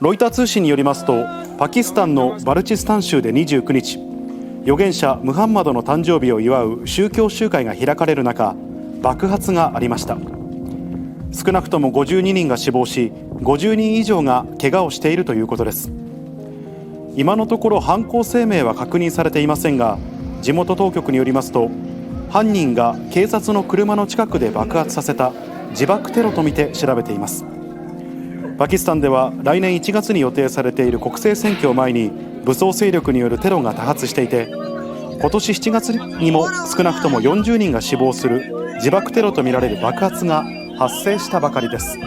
ロイター通信によりますと、パキスタンのバルチスタン州で29日、預言者ムハンマドの誕生日を祝う宗教集会が開かれる中、爆発がありました。少なくとも52人が死亡し、50人以上が怪我をしているということです。今のところ犯行声明は確認されていませんが、地元当局によりますと、犯人が警察の車の近くで爆発させた自爆テロとみて調べています。パキスタンでは来年1月に予定されている国政選挙を前に武装勢力によるテロが多発していて、今年7月にも少なくとも40人が死亡する自爆テロとみられる爆発が発生したばかりです。